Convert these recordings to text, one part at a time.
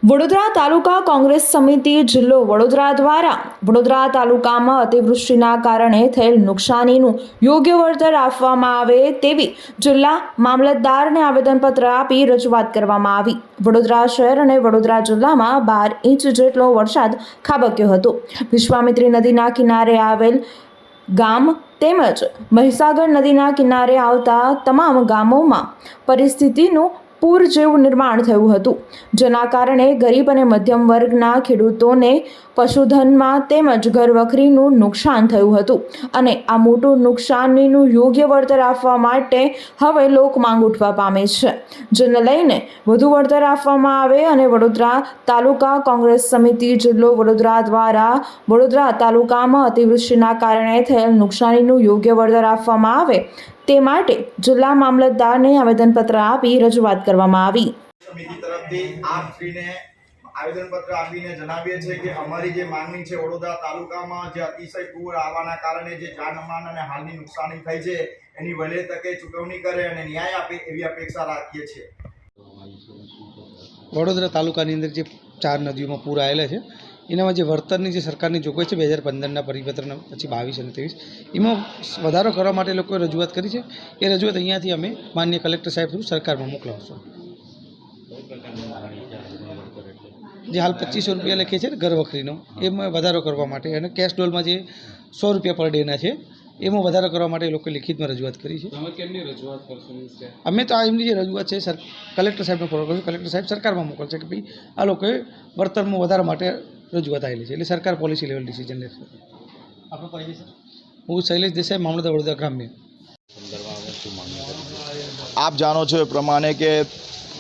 વડોદરા તાલુકા કોંગ્રેસ સમિતિ જિલ્લો વડોદરા દ્વારા વડોદરા તાલુકામાં અતિવૃષ્ટિના કારણે થયેલ નુકસાનીનું યોગ્ય વળતર આપવામાં આવે તેવી જિલ્લા મામલતદારને આવેદનપત્ર આપી રજૂઆત કરવામાં આવી। વડોદરા શહેર અને વડોદરા જિલ્લામાં 12 ઇંચ જેટલો વરસાદ ખાબક્યો હતો। વિશ્વામિત્રી નદીના કિનારે આવેલ ગામ તેમજ મહીસાગર નદીના કિનારે આવતા તમામ ગામોમાં પરિસ્થિતિનું પૂર જેવું નિર્માણ થયું હતું, જેના કારણે ગરીબ અને મધ્યમ વર્ગના ખેડૂતોને પશુધનમાં તેમજ ઘરવખરીનું નુકસાન થયું હતું અને આ મોટું નુકસાનીનું યોગ્ય વળતર આપવા માટે હવે લોક માંગ ઉઠવા પામી છે, જેને લઈને વધુ વળતર આપવામાં આવે અને વડોદરા તાલુકા કોંગ્રેસ સમિતિ જિલ્લો વડોદરા દ્વારા વડોદરા તાલુકામાં અતિવૃષ્ટિના કારણે થયેલ નુકસાનીનું યોગ્ય વળતર આપવામાં આવે તે માટે જિલ્લા મામલતદારને આવેદનપત્ર આપી રજૂઆત કરવામાં આવી। સમિતિ તરફથી આપશ્રીને આવેદનપત્ર આપીને જણાવીએ છીએ કે અમારી જે માંગણી છે વડોદરા તાલુકામાં જે અતિશય પૂર આવવાના કારણે જે જાનમાલ અને હાલની નુકસાની થઈ છે એની વહેલી તકે ચૂકવણી કરે અને ન્યાય આપે એવી અપેક્ષા રાખીએ છીએ। વડોદરા તાલુકાની અંદર જે 4 નદીઓમાં પૂર આવેલા છે એનામાં જે વળતરની જે સરકારની જોગવાઈ છે 2015ના પરિપત્રના પછી 22 અને 23 એમાં વધારો કરવા માટે લોકોએ રજૂઆત કરી છે। એ રજૂઆત અહીંયાથી અમે માનનીય કલેક્ટર સાહેબ થ્રુ સરકારમાં મોકલાવશું। જે હાલ 2500 રૂપિયા લખે છે ઘર વખરીનો એમાં વધારો કરવા માટે અને કેશ ડોલમાં જે 100 રૂપિયા પર ડેના છે એમાં વધારો કરવા માટે લોકોએ લિખિતમાં રજૂઆત કરી છે। અમે તો એમની જે રજૂઆત છે કલેક્ટર સાહેબને ફોરવર્ડ કરીશું। કલેક્ટર સાહેબ સરકારમાં મોકલશે કે ભાઈ આ લોકોએ વળતરમાં વધારા માટે રજૂઆત આવેલી છે, એટલે સરકાર પોલિસી લેવલ ડિસિઝન લેશે। આપણો પરિચય સર? હું શૈલેષ દેસાઈ, મામલતદાર વડોદરા ગ્રામ્ય। આપ જાણો છો એ પ્રમાણે કે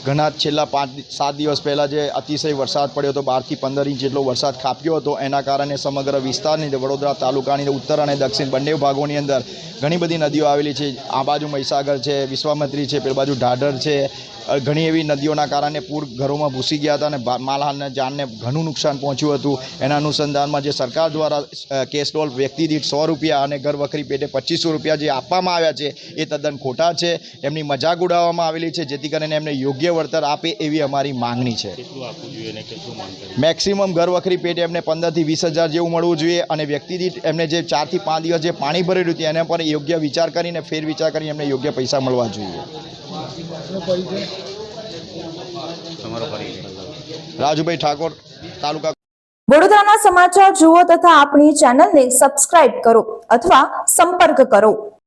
ઘણા છેલ્લા 5-7 દિવસ પહેલાં જે અતિશય વરસાદ પડ્યો હતો, 12 થી 15 ઇંચ જેટલો વરસાદ ખાબક્યો હતો, એના કારણે સમગ્ર વિસ્તારની વડોદરા તાલુકાની ઉત્તર અને દક્ષિણ બંને ભાગોની અંદર ઘણી બધી નદીઓ આવેલી છે। આ બાજુ મહીસાગર છે, વિશ્વામિત્રી છે, પેલી બાજુ ઢાઢર છે, ઘણી એવી નદીઓના કારણે પૂર ઘરોમાં ઘૂસી ગયા હતા અને માલહાલને જાનને ઘણું નુકસાન પહોંચ્યું હતું। એના અનુસંધાનમાં જે સરકાર દ્વારા કેશ ડોલ વ્યક્તિ દીઠ 100 રૂપિયા અને ઘર વખરી પેટે 2500 રૂપિયા જે આપવામાં આવ્યા છે એ તદ્દન ખોટા છે। એમની મજાક ઉડાવવામાં આવેલી છે, જેથી કરીને એમને યોગ્ય વળતર આપે એવી અમારી માંગણી છે। મેક્સિમમ ઘર વખરી પેટે એમને 15 થી 20 હજાર જેવું મળવું જોઈએ અને વ્યક્તિ દીઠ એમને જે 4 થી 5 દિવસ જે પાણી ભરેલું હતું એના પર યોગ્ય વિચાર કરીને ફેરવિચાર કરીને એમને યોગ્ય પૈસા મળવા જોઈએ। રાજુભાઈ ઠાકોર, તાલુકા વડોદરાના સમાચાર જુઓ તથા આપણી ચેનલને સબસ્ક્રાઇબ કરો અથવા સંપર્ક કરો।